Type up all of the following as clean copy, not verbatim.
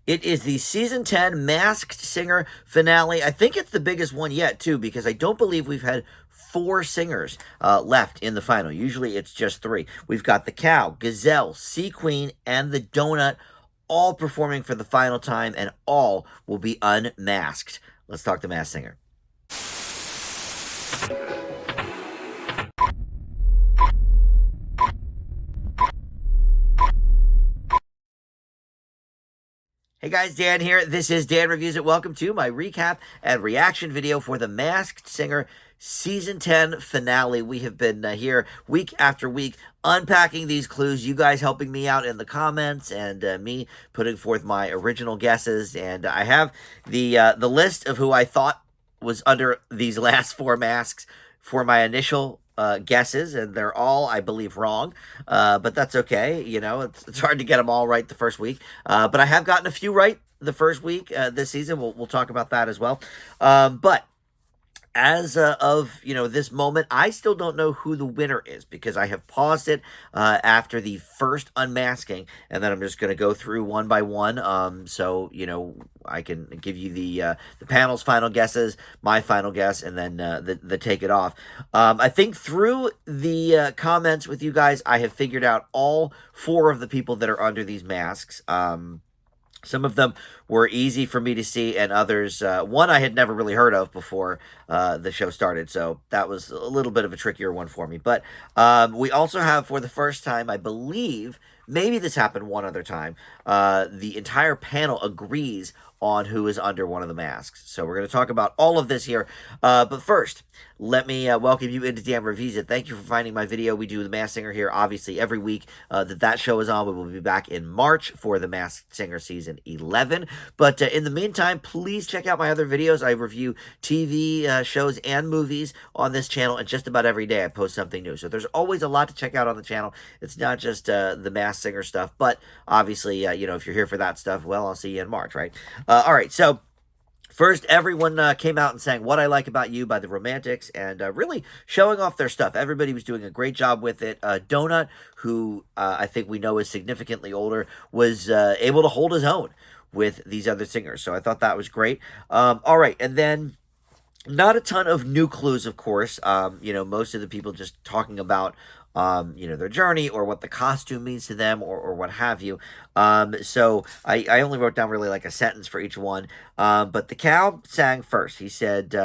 It is the season 10 Masked Singer finale. I think it's the biggest one yet, too, because I don't believe we've had four singers left in the final. Usually it's just three. We've got the Cow, Gazelle, Sea Queen, and the Donut all performing for the final time, and all will be unmasked. Let's talk to Masked Singer. Hey guys, Dan here. This is Dan Reviews It. Welcome to my recap and reaction video for the Masked Singer Season 10 finale. We have been here week after week unpacking these clues, you guys helping me out in the comments, and me putting forth my original guesses. And I have the list of who I thought was under these last four masks for my initial guesses, and they're all, I believe, wrong. But that's okay. You know, it's hard to get them all right the first week. But I have gotten a few right the first week this season. We'll talk about that as well. But as of this moment, I still don't know who the winner is because I have paused it after the first unmasking, and then I'm just going to go through one by one. So I can give you the panel's final guesses, my final guess, and then the take it off. I think through the comments with you guys, I have figured out all four of the people that are under these masks. Some of them were easy for me to see, and others, one I had never really heard of before the show started, so that was a little bit of a trickier one for me. But we also have, for the first time, I believe, maybe this happened one other time, the entire panel agrees on who is under one of the masks. So we're going to talk about all of this here. But first, let me welcome you into Dan Reviews It. Thank you for finding my video. We do the Masked Singer here, obviously, every week that show is on. We will be back in March for the Masked Singer Season 11. But in the meantime, please check out my other videos. I review TV shows and movies on this channel, and just about every day I post something new. So there's always a lot to check out on the channel. It's not just the Masked Singer stuff, but obviously, if you're here for that stuff, well, I'll see you in March, right? All right, so first, everyone came out and sang What I Like About You by the Romantics, and really showing off their stuff. Everybody was doing a great job with it. Donut, who I think we know is significantly older, was able to hold his own with these other singers, so I thought that was great. All right, and then not a ton of new clues, of course. Most of the people just talking about their journey or what the costume means to them, or what have you. So I only wrote down really like a sentence for each one. But the Cow sang first. He said,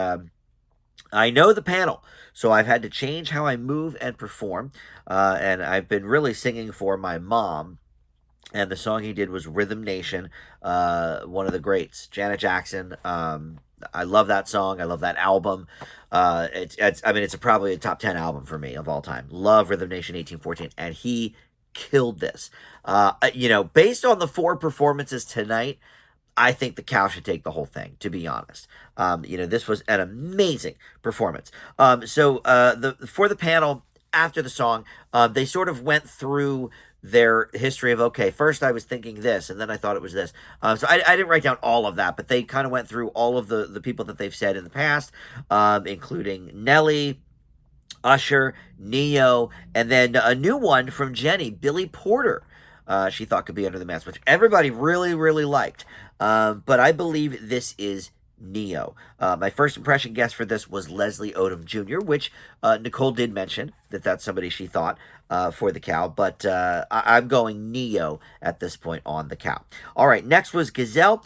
I know the panel, so I've had to change how I move and perform. And I've been really singing for my mom. And the song he did was Rhythm Nation, one of the greats, Janet Jackson. I love that song. I love that album. It's probably a top 10 album for me of all time. Love Rhythm Nation 1814, and he killed this. Based on the four performances tonight, I think the Cow should take the whole thing, to be honest. This was an amazing performance. For the panel, after the song, they sort of went through their history of, okay, first I was thinking this, and then I thought it was this. So I didn't write down all of that, but they kind of went through all of the people that they've said in the past, including Nelly, Usher, Neo, and then a new one from Jenny, Billy Porter. She thought could be under the mask, which everybody really, really liked. But I believe this is Neo. My first impression guess for this was Leslie Odom Jr., which Nicole did mention that's somebody she thought for the Cow, but I'm going Neo at this point on the Cow. All right, next was Gazelle.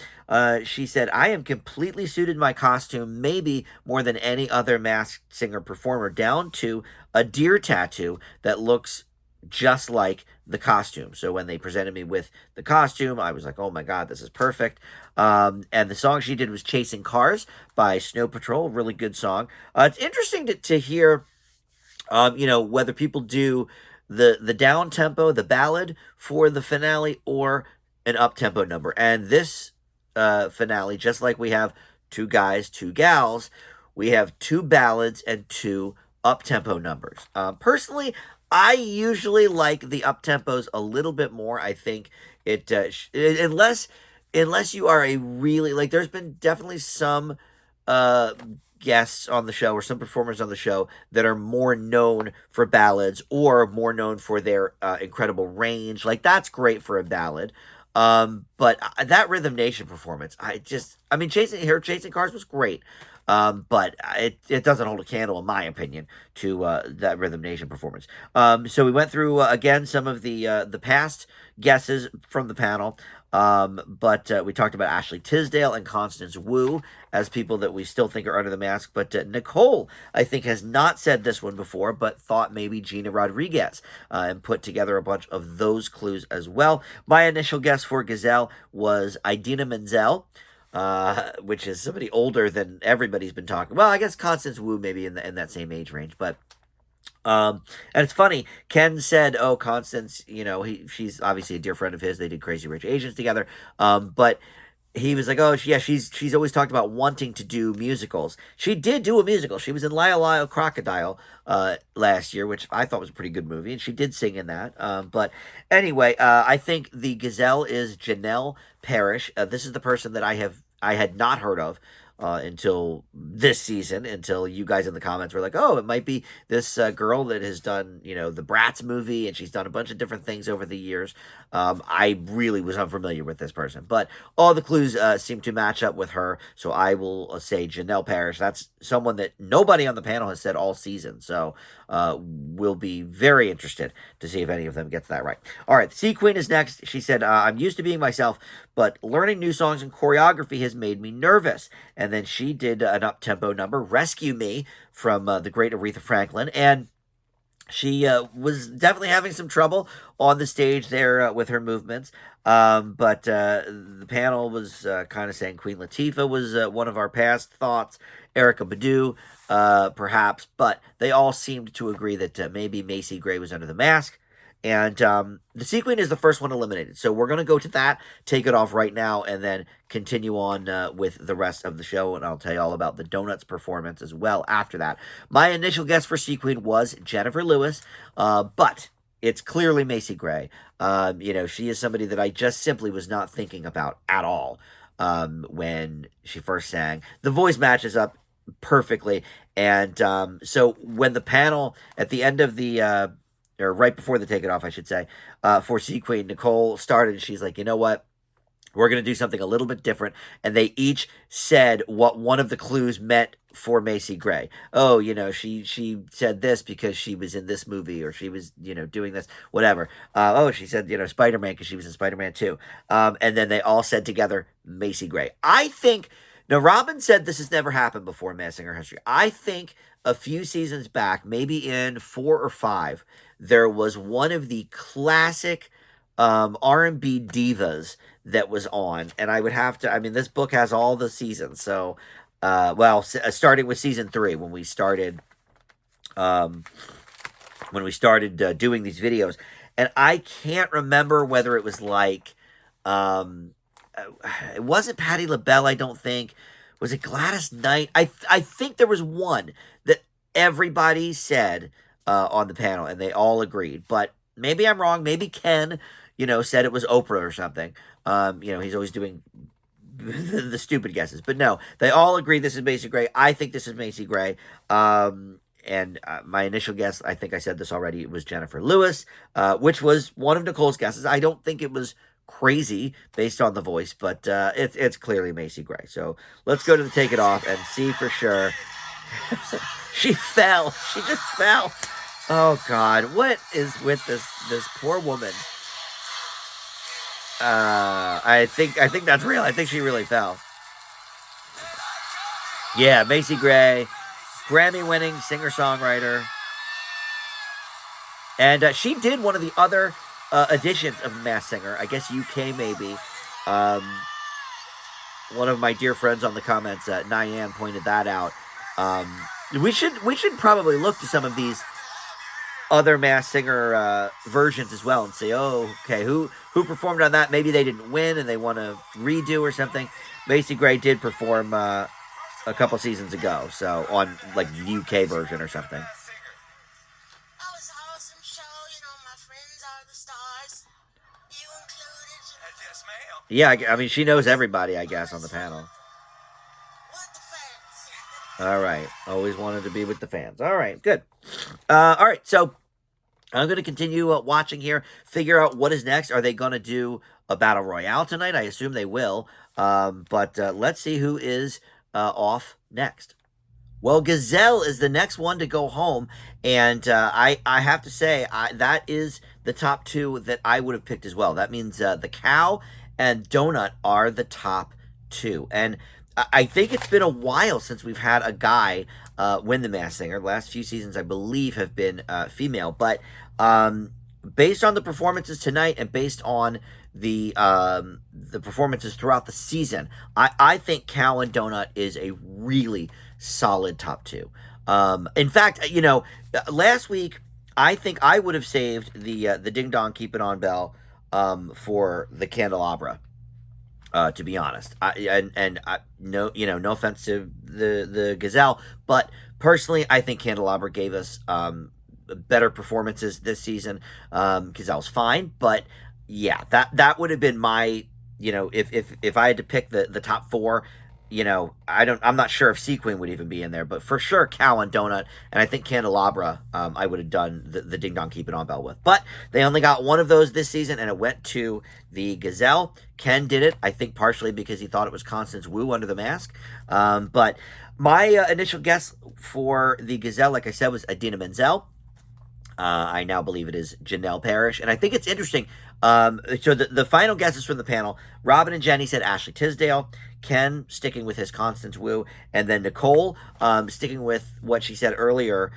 She said, I am completely suited my costume, maybe more than any other Masked Singer performer, down to a deer tattoo that looks just like the costume. So when they presented me with the costume, I was like, oh my God, this is perfect. And the song she did was Chasing Cars by Snow Patrol, really good song. It's interesting to hear, whether people do the down tempo, the ballad for the finale, or an up tempo number. And this finale, just like we have two guys, two gals, we have two ballads and two up tempo numbers. Personally, I usually like the up tempos a little bit more. I think it unless you are a really, like, there's been definitely some guests on the show or some performers on the show that are more known for ballads or more known for their incredible range. Like, that's great for a ballad. But that Rhythm Nation performance, I mean, chasing cars was great. But it doesn't hold a candle, in my opinion, to that Rhythm Nation performance. So we went through again some of the past guesses from the panel. But we talked about Ashley Tisdale and Constance Wu as people that we still think are under the mask. But Nicole, I think, has not said this one before, but thought maybe Gina Rodriguez, and put together a bunch of those clues as well. My initial guess for Gazelle was Idina Menzel, which is somebody older than everybody's been talking. Well, I guess Constance Wu maybe in that same age range, but and it's funny. Ken said, "Oh, Constance, she's obviously a dear friend of his. They did Crazy Rich Asians together." But he was like, "Oh, yeah, she's always talked about wanting to do musicals. She did do a musical. She was in Lyle Lyle Crocodile last year, which I thought was a pretty good movie, and she did sing in that. But anyway, I think the Gazelle is Janelle Parrish. This is the person that I had not heard of until this season, until you guys in the comments were like, oh, it might be this girl that has done, the Bratz movie, and she's done a bunch of different things over the years. I really was unfamiliar with this person, but all the clues seem to match up with her, so I will say Janelle Parrish. That's someone that nobody on the panel has said all season, so we'll be very interested to see if any of them gets that right. All right, Sea Queen is next. She said, I'm used to being myself, but learning new songs and choreography has made me nervous. And then she did an up-tempo number, Rescue Me, from the great Aretha Franklin. And she was definitely having some trouble on the stage there with her movements. But the panel was kind of saying Queen Latifah was one of our past thoughts, Erykah Badu, perhaps. But they all seemed to agree that maybe Macy Gray was under the mask. And the Sea Queen is the first one eliminated. So we're going to go to that, take it off right now, and then continue on with the rest of the show. And I'll tell you all about the Donuts performance as well after that. My initial guess for Sea Queen was Jennifer Lewis, but it's clearly Macy Gray. She is somebody that I just simply was not thinking about at all when she first sang. The voice matches up perfectly. And so when the panel at the end of the... or right before the take it off, I should say, for Sea Queen, Nicole started, and she's like, you know what? We're going to do something a little bit different. And they each said what one of the clues meant for Macy Gray. Oh, she said this because she was in this movie, or she was, doing this, whatever. She said, Spider-Man because she was in Spider-Man 2. And then they all said together, Macy Gray. I think, now Robin said this has never happened before in Masked Singer history. I think a few seasons back, maybe in 4 or 5, there was one of the classic R&B divas that was on, and I would have to, this book has all the seasons, so, starting with season 3, when we started doing these videos, and I can't remember whether it was like, it wasn't Patti LaBelle, I don't think. Was it Gladys Knight? I think there was one that everybody said on the panel, and they all agreed. But maybe I'm wrong. Maybe Ken, said it was Oprah or something. He's always doing the stupid guesses. But no, they all agreed this is Macy Gray. I think this is Macy Gray. And my initial guess, I think I said this already, it was Jennifer Lewis, which was one of Nicole's guesses. I don't think it was crazy based on the voice, but it's clearly Macy Gray. So let's go to the take it off and see for sure. She fell. She just fell. Oh God, what is with this poor woman? I think that's real. I think she really fell. Yeah, Macy Gray, Grammy-winning singer-songwriter, and she did one of the other editions of The Masked Singer. I guess UK maybe. One of my dear friends on the comments, Nyan, pointed that out. We should probably look to some of these other Masked Singer versions as well and say, oh, okay, who performed on that? Maybe they didn't win and they want to redo or something. Macy Gray did perform a couple seasons ago, so on like the UK version or something. Yeah, she knows everybody, I guess, on the panel. All right. Always wanted to be with the fans. All right, good. All right, so I'm going to continue watching here, figure out what is next. Are they going to do a battle royale tonight. I assume they will. But let's see who is off next. Well, Gazelle is the next one to go home, and I have to say that is the top two that I would have picked as well. That means the cow and donut are the top two, and I think it's been a while since we've had a guy win the Masked Singer. The last few seasons, I believe, have been female, but based on the performances tonight and based on the performances throughout the season, I think cow and donut is a really solid top two. In fact, last week I think I would have saved the Ding Dong Keep It On bell for the candelabra. To be honest, no offense to the Gazelle, but personally, I think candelabra gave us better performances this season. Gazelle's fine, but yeah, that would have been my if I had to pick the top four. I'm not sure if Sequin would even be in there, but for sure cow and donut, and I think candelabra I would have done the Ding Dong Keep It On bell with. But they only got one of those this season, and it went to the Gazelle. Ken did it, I think, partially because he thought it was Constance Wu under the mask. But my initial guess for the Gazelle, like I said, was Adina Menzel. I now believe it is Janelle Parrish. And I think it's interesting. So the final guesses from the panel, Robin and Jenny said Ashley Tisdale, Ken sticking with his Constance Wu, and then Nicole sticking with what she said earlier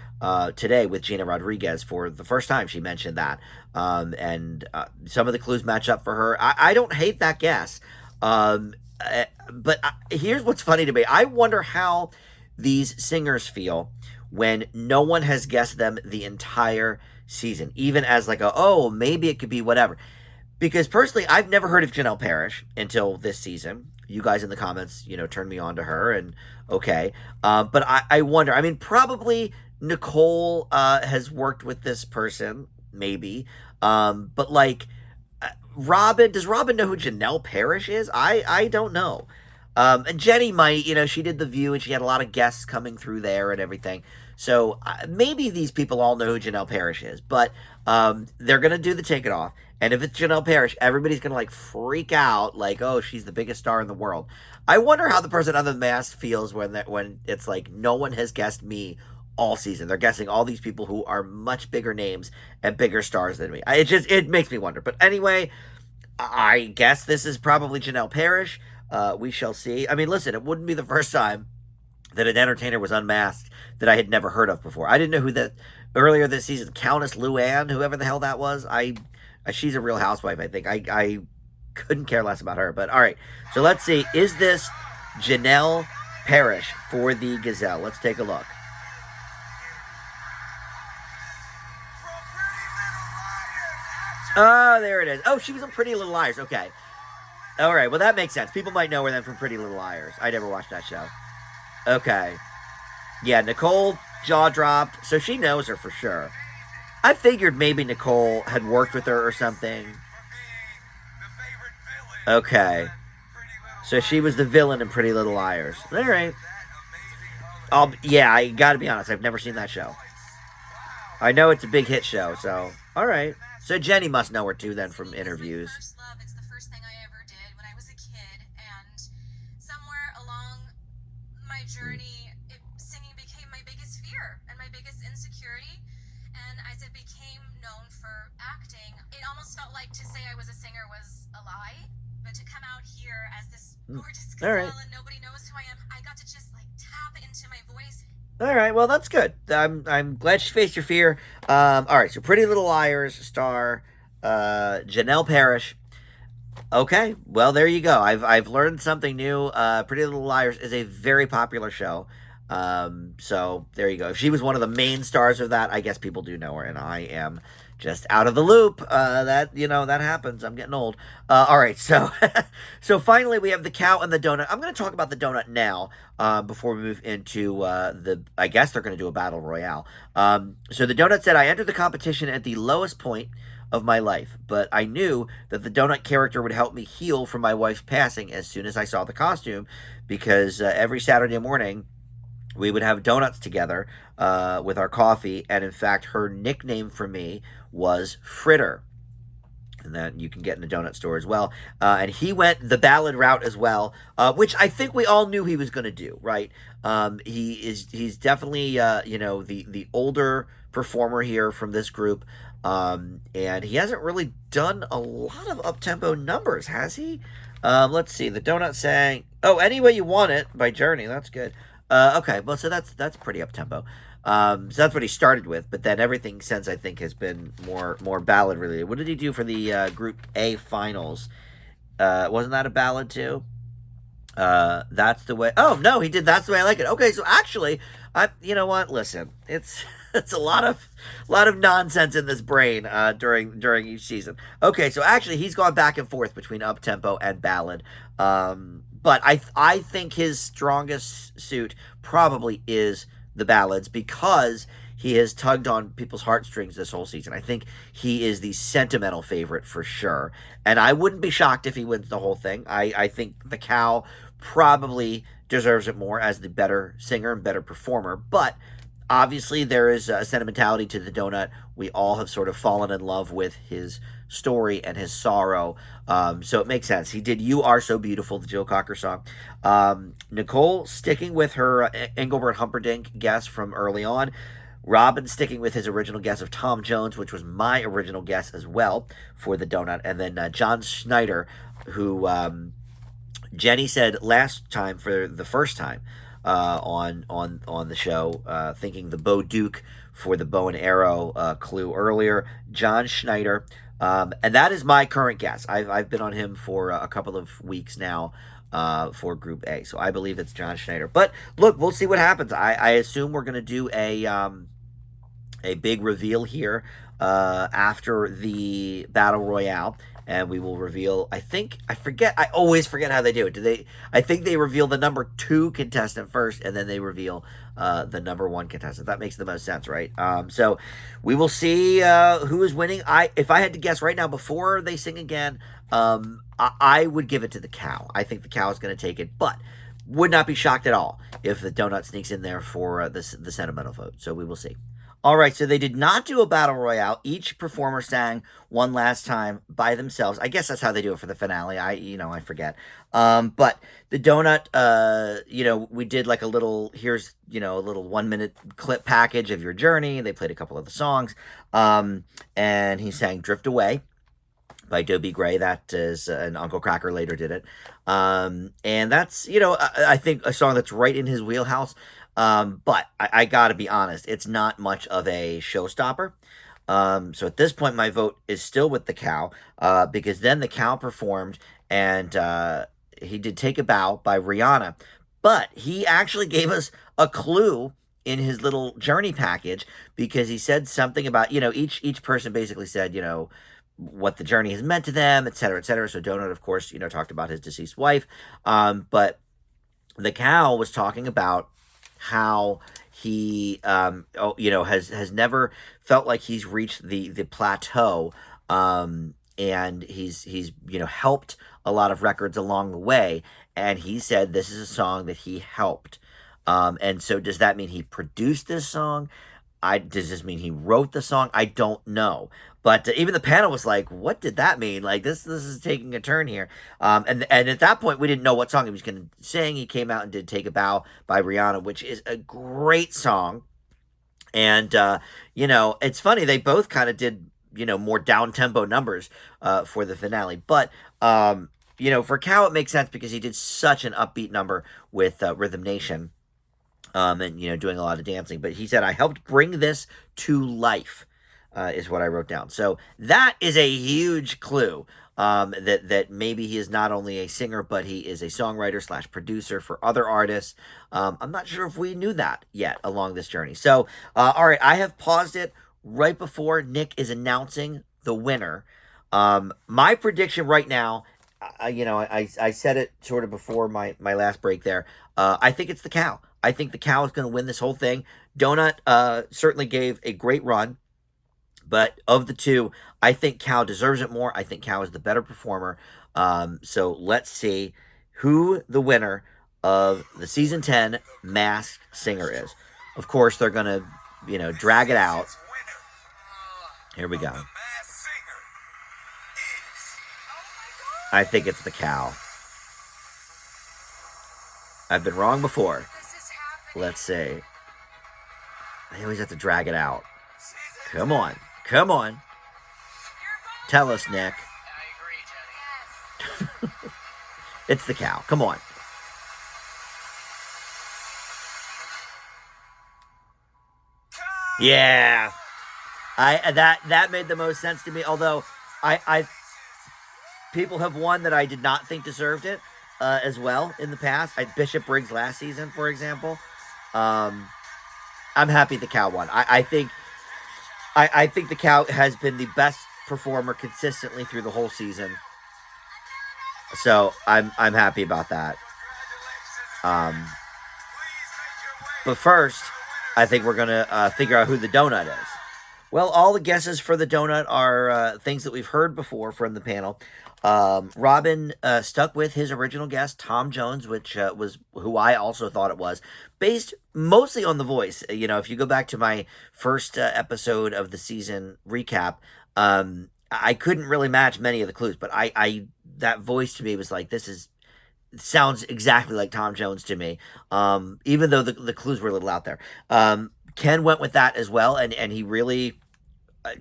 today with Gina Rodriguez. For the first time she mentioned that. And some of the clues match up for her. I don't hate that guess. But here's what's funny to me. I wonder how these singers feel when no one has guessed them the entire season, even as like maybe it could be whatever. Because personally, I've never heard of Janelle Parrish until this season. You guys in the comments, turned me on to her, and okay. But I wonder, probably Nicole has worked with this person, maybe. But like, does Robin know who Janelle Parrish is? I don't know. And Jenny might, she did The View and she had a lot of guests coming through there and everything. So maybe these people all know who Janelle Parrish is, but they're going to do the Take It Off. And if it's Janelle Parrish, everybody's going to like freak out like, oh, she's the biggest star in the world. I wonder how the person under the mask feels when it's like no one has guessed me all season. They're guessing all these people who are much bigger names and bigger stars than me. It makes me wonder. But anyway, I guess this is probably Janelle Parrish. We shall see. Listen, it wouldn't be the first time that an entertainer was unmasked that I had never heard of before. I didn't know who that earlier this season, Countess Luann, whoever the hell that was. She's a Real Housewife, I think. I couldn't care less about her. But all right, so let's see. Is this Janelle Parrish for the Gazelle? Let's take a look. Oh, there it is. Oh, she was in Pretty Little Liars. Okay. All right, well, that makes sense. People might know her then from Pretty Little Liars. I never watched that show. Okay. Yeah, Nicole jaw dropped, so she knows her for sure. I figured maybe Nicole had worked with her or something. Okay. So she was the villain in Pretty Little Liars. All right. I gotta be honest, I've never seen that show. I know it's a big hit show, so all right. So Jenny must know her too then from interviews. It's the first thing I ever did when I was a kid, and somewhere along my journey, singing became my biggest fear and my biggest insecurity. And as it became known for acting, it almost felt like to say I was a singer was a lie, but to come out here as this gorgeous Gazelle and nobody knows who I am, I got to just like tap into my voice. All right, well, that's good. I'm glad she faced your fear. All right, so Pretty Little Liars star Janelle Parrish. Okay, well, there you go. I've learned something new. Pretty Little Liars is a very popular show. So there you go. If she was one of the main stars of that, I guess people do know her, and I am just out of the loop. That happens. I'm getting old. All right, so so finally we have the cow and the donut. I'm going to talk about the donut now before we move into I guess they're going to do a battle royale. So the donut said, I entered the competition at the lowest point of my life, but I knew that the donut character would help me heal from my wife's passing as soon as I saw the costume, because every Saturday morning we would have donuts together with our coffee, and in fact, her nickname for me was Fritter. and that you can get in the donut store as well. And he went the ballad route as well, which I think we all knew he was going to do. Right? He's definitely the older performer here from this group, and he hasn't really done a lot of up tempo numbers, has he? Let's see. The donut saying, "Oh, Any Way You Want It" by Journey. That's good. Okay, well, so that's pretty up tempo. So that's what he started with, but then everything since I think has been more ballad related. What did he do for the Group A finals? Wasn't that a ballad too? That's the way. Oh no, he did. That's the way I like it. Okay, so actually, you know what? Listen, it's it's a lot of nonsense in this brain during each season. Okay, so actually, he's gone back and forth between up tempo and ballad. But I think his strongest suit probably is the ballads because he has tugged on people's heartstrings this whole season. I think he is the sentimental favorite for sure. And I wouldn't be shocked if he wins the whole thing. I think the cow probably deserves it more as the better singer and better performer. But obviously, there is a sentimentality to the donut. We all have sort of fallen in love with his story and his sorrow. So it makes sense. He did You Are So Beautiful, the Jill Cocker song. Nicole sticking with her Engelbert Humperdinck guess from early on. Robin sticking with his original guess of Tom Jones, which was my original guess as well for the donut. And then John Schneider, who Jenny said last time for the first time on the show, thinking the Bo Duke for the bow and arrow clue earlier. John Schneider, and that is my current guess. I've been on him for a couple of weeks now. For Group A, so I believe it's John Schneider. But look, we'll see what happens. I assume we're going to do a big reveal here after the battle royale, and we will reveal. I always forget how they do it. I think they reveal the number 2 contestant first, and then they reveal the number 1 contestant. That makes the most sense, right? So we will see who is winning. If I had to guess right now before they sing again, I would give it to the cow. I think the cow is going to take it, but would not be shocked at all if the donut sneaks in there for the sentimental vote. So we will see. All right, so they did not do a battle royale. Each performer sang one last time by themselves. I guess that's how they do it for the finale. I forget. But the donut, we did like a little, here's, a little 1-minute clip package of your journey. They played a couple of the songs. And he sang Drift Away by Dobie Gray. That is, and Uncle Cracker later did it. And that's, I think a song that's right in his wheelhouse. But I gotta be honest, it's not much of a showstopper. So at this point, my vote is still with the cow, because then the cow performed and he did Take a Bow by Rihanna. But he actually gave us a clue in his little journey package because he said something about, each person basically said, what the journey has meant to them, et cetera, et cetera. So Donut, of course, talked about his deceased wife. But the cow was talking about how he has never felt like he's reached the plateau, and he's helped a lot of records along the way, and he said this is a song that he helped. And so does that mean he produced this song? Does this mean he wrote the song? I don't know. But even the panel was like, "What did that mean? Like this is taking a turn here." And at that point, we didn't know what song he was going to sing. He came out and did "Take a Bow" by Rihanna, which is a great song. And it's funny, they both kind of did more down tempo numbers for the finale. But for Cow, it makes sense because he did such an upbeat number with Rhythm Nation. And doing a lot of dancing. But he said, "I helped bring this to life," is what I wrote down. So that is a huge clue, that maybe he is not only a singer, but he is a songwriter / producer for other artists. I'm not sure if we knew that yet along this journey. So, all right, I have paused it right before Nick is announcing the winner. My prediction right now, I said it sort of before my last break there. I think it's the cow. I think the cow is going to win this whole thing. Donut certainly gave a great run, but of the two, I think cow deserves it more. I think cow is the better performer. So let's see who the winner of the season 10 Masked Singer is. Of course, they're going to, drag it out. Here we go. I think it's the cow. I've been wrong before. This is happening. Let's see. I always have to drag it out. Come on. Come on. You're both Tell us, Nick. I agree, Jenny. Yes. It's the cow. Come on. Yeah. That made the most sense to me. Although I people have won that I did not think deserved it as well in the past. Bishop Briggs last season, for example. I'm happy the cow won. I think the cow has been the best performer consistently through the whole season. So I'm happy about that. But first, I think we're gonna figure out who the donut is. Well, all the guesses for the donut are things that we've heard before from the panel. Robin stuck with his original guess, Tom Jones, which was who I also thought it was, based mostly on the voice. You know, if you go back to my first episode of the season recap, I couldn't really match many of the clues, but I that voice to me was like, sounds exactly like Tom Jones to me. Even though the clues were a little out there. Ken went with that as well, and he really,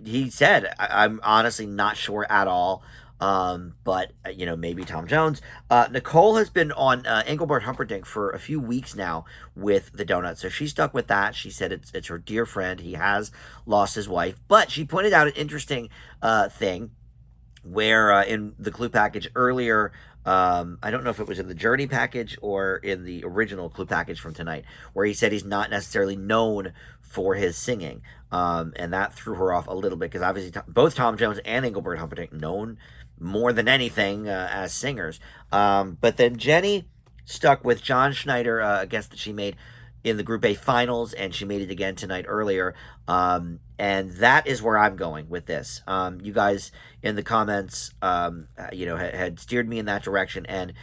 he said, I'm honestly not sure at all, but, you know, maybe Tom Jones. Nicole has been on Engelbert Humperdinck for a few weeks now with the donut, so she stuck with that. She said it's her dear friend. He has lost his wife, but she pointed out an interesting thing where in the clue package earlier, I don't know if it was in the Journey package or in the original clue package from tonight, where he said he's not necessarily known for his singing. And that threw her off a little bit because obviously both Tom Jones and Engelbert Humperdinck known more than anything as singers. But then Jenny stuck with John Schneider, a guess that she made in the Group A finals, and she made it again tonight earlier. And that is where I'm going with this. You guys in the comments, you know, had steered me in that direction, and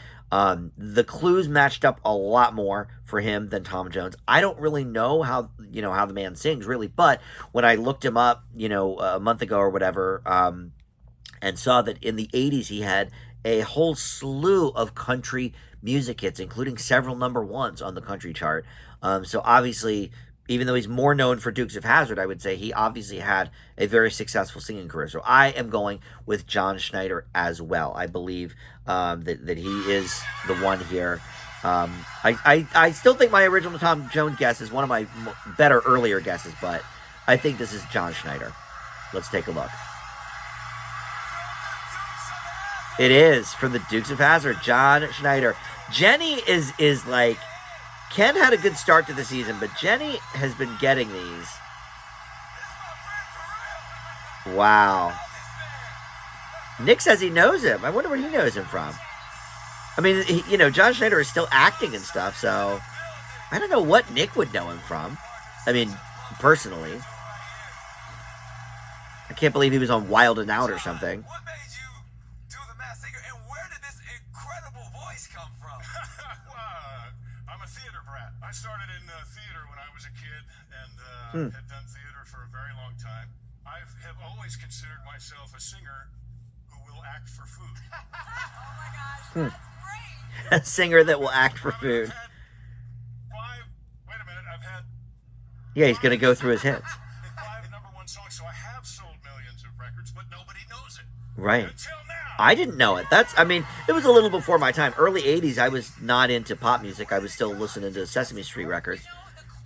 the clues matched up a lot more for him than Tom Jones. I don't really know how the man sings really, but when I looked him up, you know, a month ago or whatever, and saw that in the 80s he had a whole slew of country music hits, including several number ones on the country chart. So obviously, even though he's more known for Dukes of Hazzard, I would say he obviously had a very successful singing career. So I am going with John Schneider as well. I believe that he is the one here. I still think my original Tom Jones guess is one of my better earlier guesses, but I think this is John Schneider. Let's take a look. It is from the Dukes of Hazzard, John Schneider. Jenny is like, Ken had a good start to the season, but Jenny has been getting these. Wow. Nick says he knows him. I wonder where he knows him from. I mean, you know, John Schneider is still acting and stuff, so I don't know what Nick would know him from. I mean, personally. I can't believe he was on Wild and Out or something. What made you do the Masked Singer, and where did this incredible voice come from? Well, I'm a theater brat. I started in theater when I was a kid and had done theater for a very long time. I have always considered myself a singer who will act for food. Oh my gosh, that's great. A singer that will act for food. I've had Yeah, he's going to go through his hits. 5 number one songs, so I have sold millions of records, but nobody knows it. Right. Until now. I didn't know it. It was a little before my time. Early 80s, I was not into pop music. I was still listening to Sesame Street records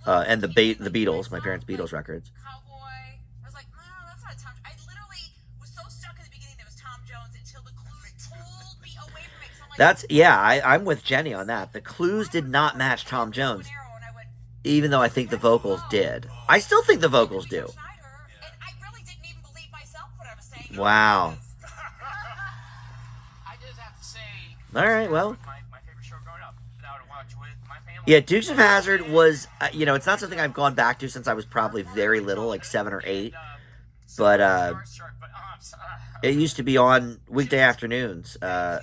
and the Beatles, my parents' Beatles records. Cowboy. I was like, no, that's not Tom. I literally was so stuck in the beginning that it was Tom Jones until the clues pulled me away from it. So I'm like, I'm with Jenny on that. The clues did not match Tom Jones, even though I think the vocals did. I still think the vocals do. And I really didn't even believe myself when I was saying. Wow. I just have to say. All right, well. My favorite show growing up that I would watch with my family. Yeah, Dukes of Hazzard was, you know, it's not something I've gone back to since I was probably very little, like 7 or 8. But it used to be on weekday afternoons. I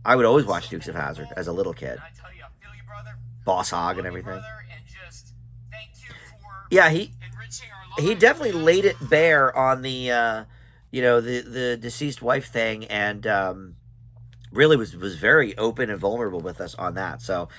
would always watch Dukes of Hazzard as a little kid. I tell you, I feel you, brother. Boss Hogg and Love you, everything. brother, and just thank you for Yeah, he enriching our he lives. definitely laid it bare on the you know, the deceased wife thing, and really was very open and vulnerable with us on that. So,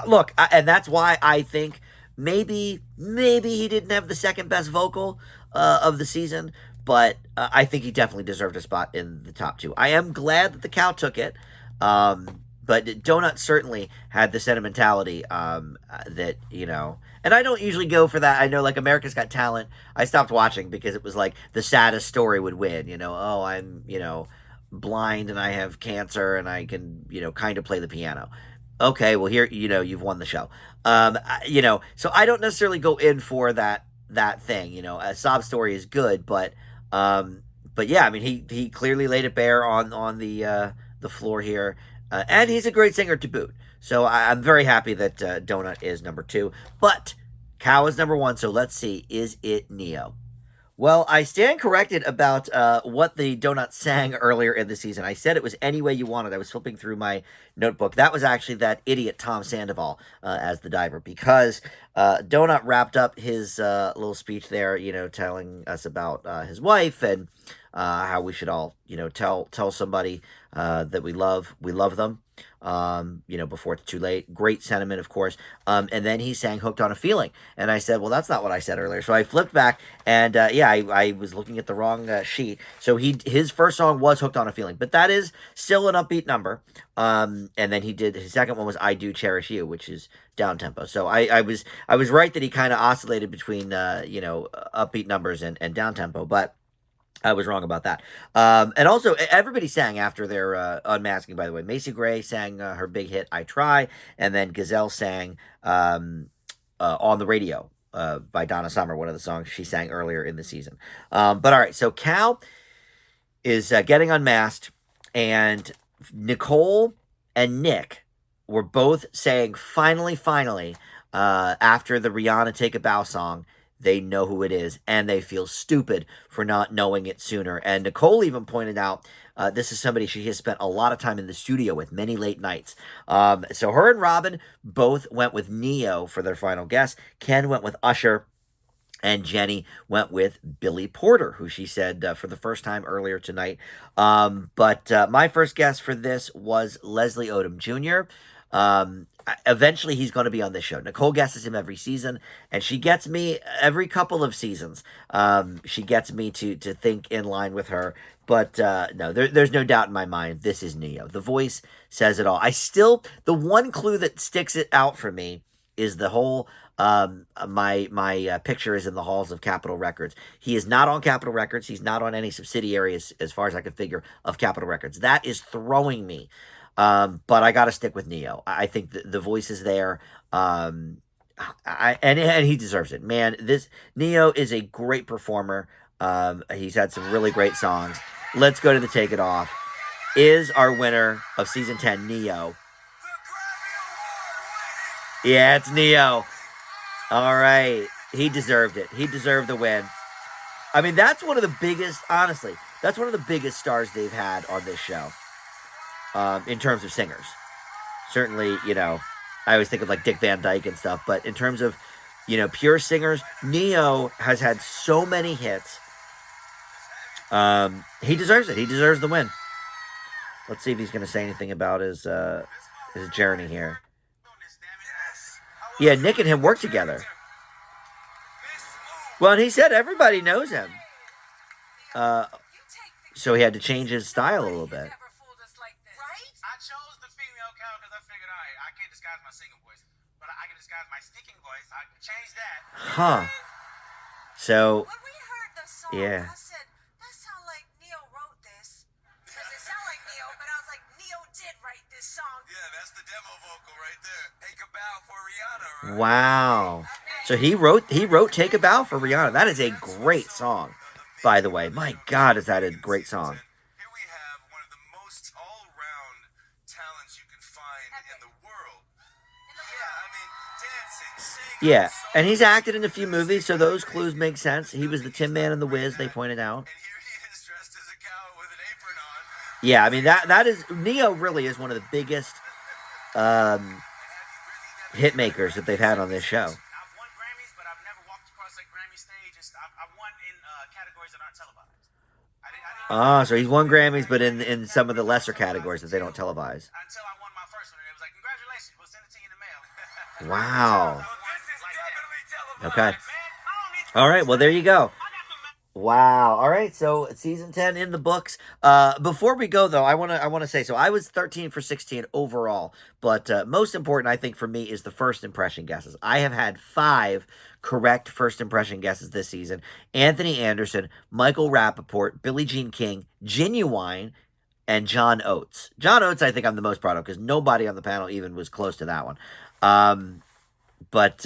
look, and that's why I think maybe he didn't have the second best vocal of the season, but I think he definitely deserved a spot in the top two. I am glad that the cow took it. But Donut certainly had the sentimentality that, and I don't usually go for that. I know, like, America's Got Talent, I stopped watching because it was like the saddest story would win. Oh, I'm, blind and I have cancer and I can, kind of play the piano. Okay, well, here, you've won the show. So I don't necessarily go in for that thing. A sob story is good, but yeah, I mean, he clearly laid it bare on the floor here. And he's a great singer to boot. So I'm very happy that Donut is number 2. But Cow is number 1, so let's see. Is it Neo? Well, I stand corrected about what the Donut sang earlier in the season. I said it was Any Way You Want It. I was flipping through my notebook. That was actually that idiot Tom Sandoval as the diver, because Donut wrapped up his little speech there, telling us about his wife and how we should all, tell somebody that we love them, before it's too late. Great sentiment, of course. And then he sang Hooked on a Feeling. And I said, well, that's not what I said earlier. So I flipped back and, I was looking at the wrong sheet. So his first song was Hooked on a Feeling, but that is still an upbeat number. And then his second one was I Do Cherish You, which is down tempo. So I was right that he kind of oscillated between, upbeat numbers and down tempo, but I was wrong about that. And also, everybody sang after their unmasking, by the way. Macy Gray sang her big hit, I Try, and then Gazelle sang On the Radio by Donna Summer, one of the songs she sang earlier in the season. But all right, so Cal is getting unmasked, and Nicole and Nick were both saying, finally, after the Rihanna Take a Bow song, they know who it is, and they feel stupid for not knowing it sooner. And Nicole even pointed out this is somebody she has spent a lot of time in the studio with, many late nights. So her and Robin both went with Neo for their final guess. Ken went with Usher. And Jenny went with Billy Porter, who she said for the first time earlier tonight. But my first guess for this was Leslie Odom Jr. Eventually, he's going to be on this show. Nicole guesses him every season, and she gets me every couple of seasons. She gets me to think in line with her. But no, there's no doubt in my mind, this is Neo. The voice says it all. The one clue that sticks it out for me is the whole my picture is in the halls of Capitol Records. He is not on Capitol Records. He's not on any subsidiary, as far as I can figure, of Capitol Records. That is throwing me. But I got to stick with Neo. I think the voice is there. And he deserves it. Man, this Neo is a great performer. He's had some really great songs. Let's go to the Take It Off. Is our winner of season 10 Neo? Yeah, it's Neo. All right. He deserved it. He deserved the win. I mean, that's one of the biggest, honestly, that's one of the biggest stars they've had on this show. In terms of singers. Certainly, I always think of like Dick Van Dyke and stuff, but in terms of, pure singers, Neo has had so many hits. He deserves it. He deserves the win. Let's see if he's going to say anything about his journey here. Yeah, Nick and him work together. Well, and he said everybody knows him. So he had to change his style a little bit. I chose the female cow because I figured, all right, I can't disguise my singing voice, but I can disguise my speaking voice. I can change that. Huh. So, When we heard the song, yeah. I said, that sounds like Neo wrote this. Because it sounded like Neo, but I was like, Neo did write this song. Yeah, that's the demo vocal right there. Take a bow for Rihanna, right? Wow. So he wrote Take a Bow for Rihanna. That is a great song, by the way. My God, is that a great song. Here we have one of the most all-round talents you can find in the world. Yeah, I mean, dancing, singing. Yeah, and he's acted in a few movies, so those clues make sense. He was the Tin Man in The Wiz, they pointed out. And here he is dressed as a cow with an apron on. Yeah, I mean, that is, Neo really is one of the biggest hit makers that they've had on this show. I've won Grammys, but I've never walked across a Grammy stage. I've won in categories that aren't televised. I didn't So he's won Grammys, but in some of the lesser categories that they don't televise. Until I won my first one, and it was like, congratulations, we'll send it to you in the mail. Wow. Well, this is definitely televised. Okay. Man, I don't need All right. Well, there you go. I got some. Wow. All right. So season 10 in the books. Before we go though, I want to say, so I was 13 for 16 overall, but most important I think for me is the first impression guesses. I have had 5 correct first impression guesses this season. Anthony Anderson, Michael Rappaport, Billie Jean King, Genuine, and John Oates. John Oates I think I'm the most proud of because nobody on the panel even was close to that one. But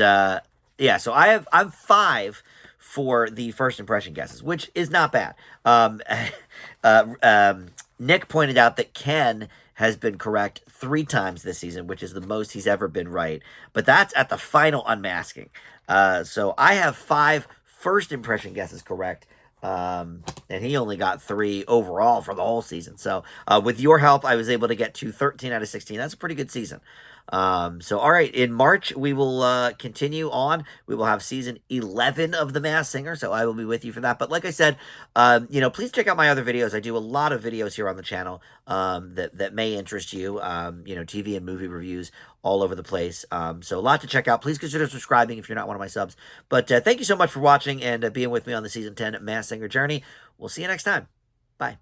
yeah, so I'm 5 for the first impression guesses, which is not bad. Nick pointed out that Ken has been correct 3 times this season, which is the most he's ever been right. But that's at the final unmasking. So I have 5 first impression guesses correct. And he only got 3 overall for the whole season. So with your help, I was able to get to 13 out of 16. That's a pretty good season. So all right, in March we will continue on. We will have season 11 of The Masked Singer, so I will be with you for that. But like I said, please check out my other videos. I do a lot of videos here on the channel that may interest you. TV and movie reviews all over the place. So a lot to check out. Please consider subscribing if you're not one of my subs. But thank you so much for watching and being with me on the season 10 Masked Singer journey. We'll see you next time. Bye.